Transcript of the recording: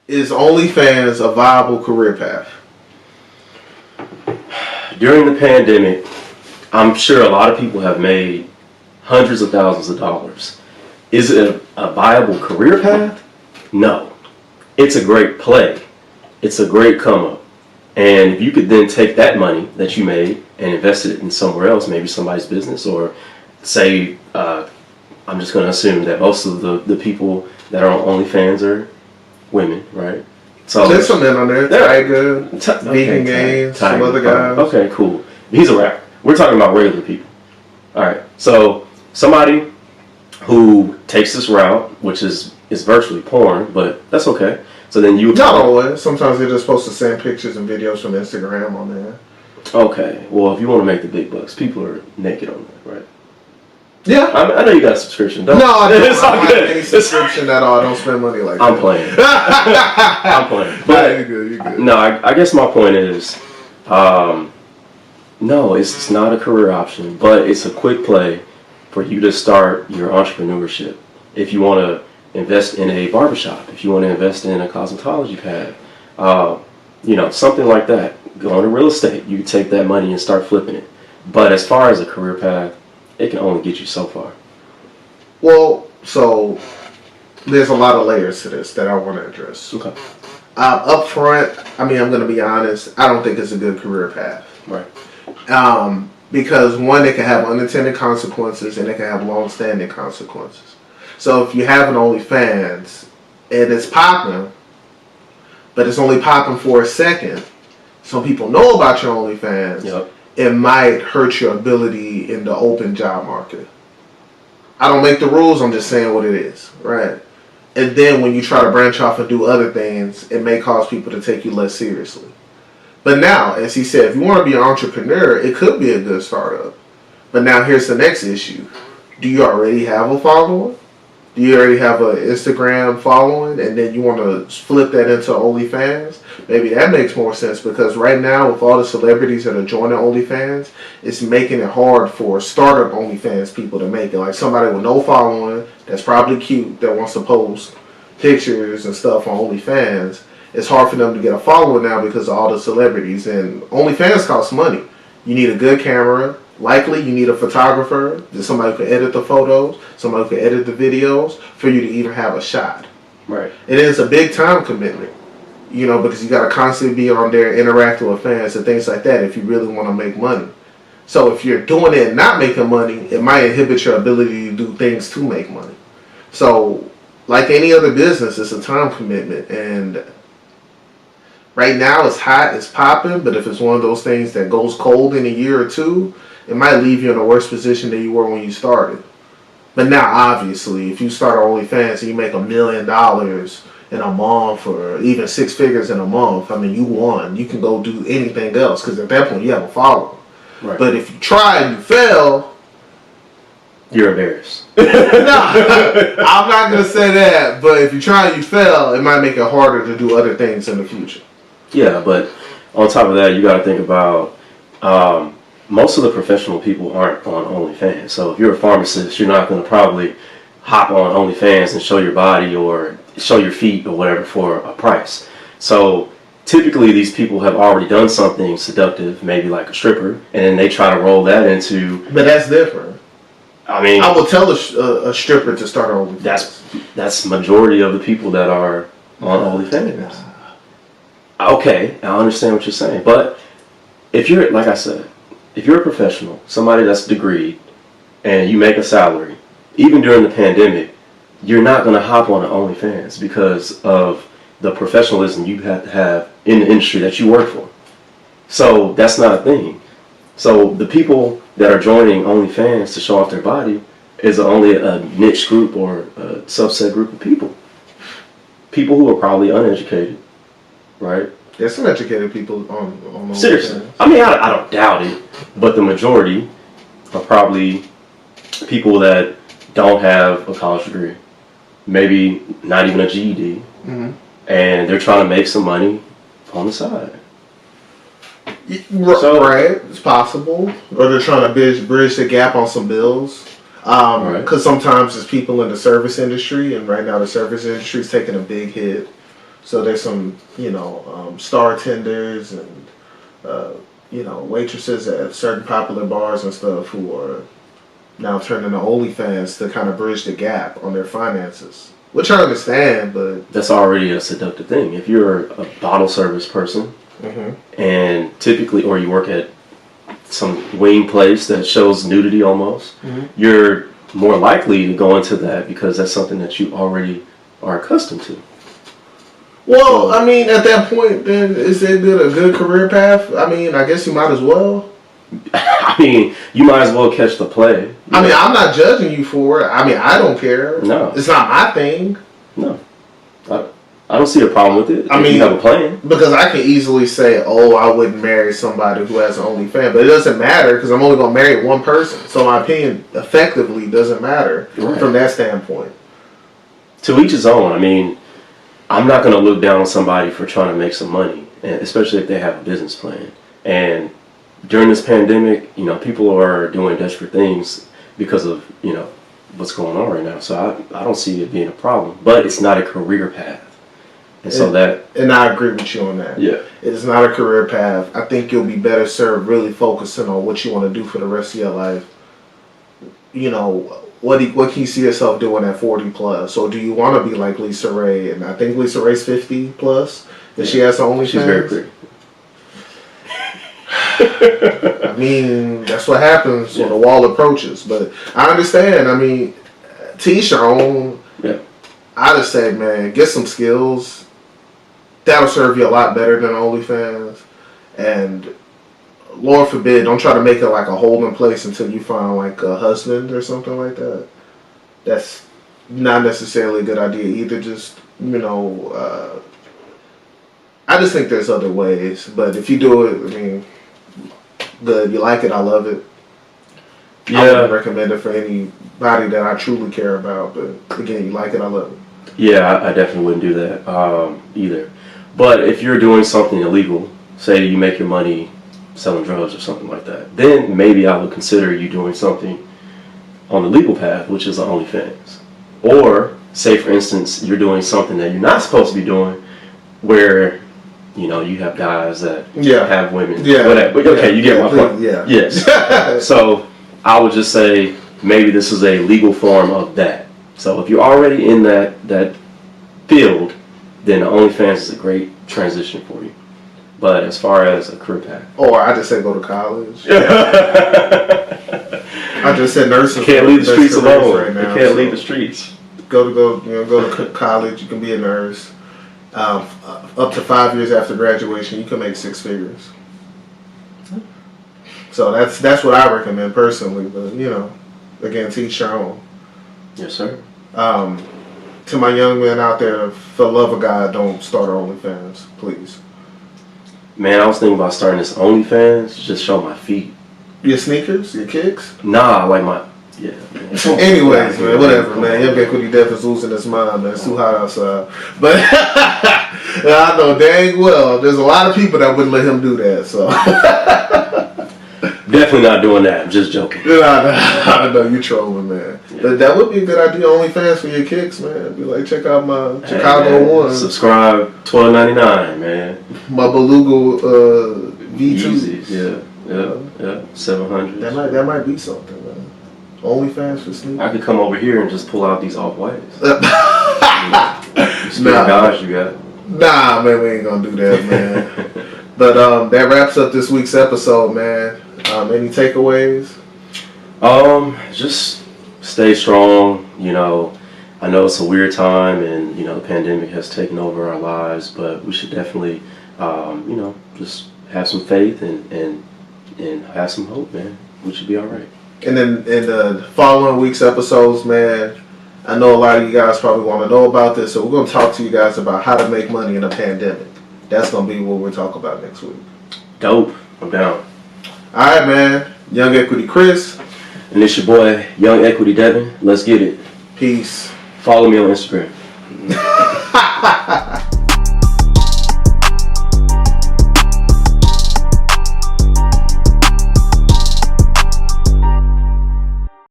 Is OnlyFans a viable career path? During the pandemic, I'm sure a lot of people have made hundreds of thousands of dollars. Is it a viable career path? No. It's a great play. It's a great come up. And if you could then take that money that you made and invest it in somewhere else, maybe somebody's business, or say, I'm just going to assume that most of the people that are on OnlyFans are women, right? So there's some men on there. Tiger, Vegan Games, some other guys. Okay, cool. He's a rapper. We're talking about regular people. All right. So somebody who takes this route, which is virtually porn, but that's okay. So then you not always. Sometimes they're just supposed to send pictures and videos from Instagram on there. Okay. Well, if you want to make the big bucks, people are naked on there, right? Yeah. I know you got a subscription. No, I don't. It's all good. Any subscription at all. I don't spend money like I'm that. Playing. I'm playing. But you're good. You're good. No, I guess my point is, no, it's not a career option, but it's a quick play for you to start your entrepreneurship. If you want to invest in a barbershop, if you want to invest in a cosmetology pad, something like that. Go into real estate. You can take that money and start flipping it. But as far as a career path, it can only get you so far. Well, so there's a lot of layers to this that I want to address. Okay. Up front, I'm going to be honest. I don't think it's a good career path. Right. Because one, it can have unintended consequences and it can have long-standing consequences. So if you have an OnlyFans and it's popping, but it's only popping for a second, so people know about your OnlyFans, Yep. It might hurt your ability in the open job market. I don't make the rules, I'm just saying what it is, right? And then when you try to branch off and do other things, it may cause people to take you less seriously. But now, as he said, if you want to be an entrepreneur, it could be a good startup. But now here's the next issue. Do you already have a following? Do you already have an Instagram following and then you want to flip that into OnlyFans? Maybe that makes more sense because right now with all the celebrities that are joining OnlyFans, it's making it hard for startup OnlyFans people to make it. Like somebody with no following that's probably cute that wants to post pictures and stuff on OnlyFans. It's hard for them to get a follower now because of all the celebrities. And OnlyFans costs money. You need a good camera. Likely, you need a photographer, somebody who can edit the photos, somebody who can edit the videos, for you to even have a shot. Right. It is a big time commitment, because you got to constantly be on there interacting with fans and things like that if you really want to make money. So if you're doing it and not making money, it might inhibit your ability to do things to make money. So, like any other business, it's a time commitment. And right now it's hot, it's popping, but if it's one of those things that goes cold in a year or two, it might leave you in a worse position than you were when you started. But now, obviously, if you start OnlyFans and you make $1 million in a month or even 6 figures in a month, I mean, you won. You can go do anything else because at that point you have a follower. Right. But if you try and you fail, you're embarrassed. No, I'm not going to say that. But if you try and you fail, it might make it harder to do other things in the future. Yeah, but on top of that, you got to think about most of the professional people aren't on OnlyFans. So if you're a pharmacist, you're not going to probably hop on OnlyFans and show your body or show your feet or whatever for a price. So typically these people have already done something seductive, maybe like a stripper, and then they try to roll that into... But that's different. I mean... I will tell a stripper to start OnlyFans. That's majority of the people that are on OnlyFans. Okay, I understand what you're saying. But if you're, like I said, if you're a professional, somebody that's degreed, and you make a salary, even during the pandemic, you're not going to hop on an OnlyFans because of the professionalism you have to have in the industry that you work for. So that's not a thing. So the people that are joining OnlyFans to show off their body is only a niche group or a subset group of people. People who are probably uneducated, right? There's some educated people on Seriously. I mean, I don't doubt it, but the majority are probably people that don't have a college degree, maybe not even a GED, and they're trying to make some money on the side. Right, it's possible. Or they're trying to bridge the gap on some bills. Because sometimes there's people in the service industry, and right now the service industry is taking a big hit. So there's some, star tenders and, waitresses at certain popular bars and stuff who are now turning to OnlyFans to kind of bridge the gap on their finances. Which I understand, but... That's already a seductive thing. If you're a bottle service person, and typically, or you work at some wing place that shows nudity almost, you're more likely to go into that because that's something that you already are accustomed to. Well, I mean, at that point, then, is it a good career path? I mean, I guess you might as well. I mean, you might as well catch the play. I mean, I'm not judging you for it. I mean, I don't care. No. It's not my thing. No. I don't see a problem with it. I mean, you have a plan. Because I can easily say, oh, I wouldn't marry somebody who has an OnlyFans. But it doesn't matter because I'm only going to marry one person. So my opinion effectively doesn't matter from that standpoint. To each his own. I mean, I'm not going to look down on somebody for trying to make some money, and especially if they have a business plan. And during this pandemic, people are doing desperate things because of, what's going on right now. So I don't see it being a problem. But it's not a career path. And I agree with you on that. Yeah. It is not a career path. I think you'll be better served really focusing on what you want to do for the rest of your life. What can you see yourself doing at 40 plus? Or do you want to be like Lisa Ray? And I think Lisa Ray's 50 plus. And she has her OnlyFans. She's very pretty. I mean, that's what happens when the wall approaches. But I understand. I mean, to each your own. Yeah. I just say, man, get some skills. That'll serve you a lot better than OnlyFans. And Lord forbid, don't try to make it like a holding place until you find like a husband or something like that. That's not necessarily a good idea either. Just, I just think there's other ways. But if you do it, I mean, good. You like it, I love it. Yeah. I wouldn't recommend it for anybody that I truly care about. But again, you like it, I love it. Yeah, I definitely wouldn't do that either. But if you're doing something illegal, say you make your money selling drugs or something like that, then maybe I would consider you doing something on the legal path, which is OnlyFans. Or, say for instance, you're doing something that you're not supposed to be doing, where, you have guys that have women. Yeah. Whatever. Okay, you get my point. Yeah. Yes. So, I would just say, maybe this is a legal form of that. So, if you're already in that field, then the OnlyFans is a great transition for you. But as far as a career path, or I just say go to college. I just said nurses can't leave the streets alone. Right now, can't leave the streets. Go to college. You can be a nurse. Up to 5 years after graduation, you can make 6 figures. So that's what I recommend personally. But again, to each your own. Yes, sir. To my young men out there, for the love of God, don't start OnlyFans, please. Man, I was thinking about starting this OnlyFans, just show my feet. Your sneakers? Your kicks? Nah, like my... Yeah, man. Anyways, man, whatever, man. Young Equity Death is losing his mind, man. It's too hot outside. But I know dang well there's a lot of people that wouldn't let him do that, so... Definitely not doing that. I'm just joking. I know you trolling, man. Yeah. But that would be a good idea. OnlyFans for your kicks, man. Be like, check out my Chicago One. Subscribe, $12.99, man. My Beluga V2. Yeah. 700. That might be something, man. OnlyFans for sneakers. I could come over here and just pull out these off-whites. Guys you got. Nah, man, we ain't gonna do that, man. But that wraps up this week's episode, man. Any takeaways? Just stay strong. I know it's a weird time, and the pandemic has taken over our lives, but we should definitely, just have some faith and have some hope, man. We should be all right. And then in the following week's episodes, man, I know a lot of you guys probably want to know about this, so we're going to talk to you guys about how to make money in a pandemic. That's going to be what we're talking about next week. Dope. I'm down. All right, man. Young Equity Chris. And it's your boy, Young Equity Devin. Let's get it. Peace. Follow me on Instagram.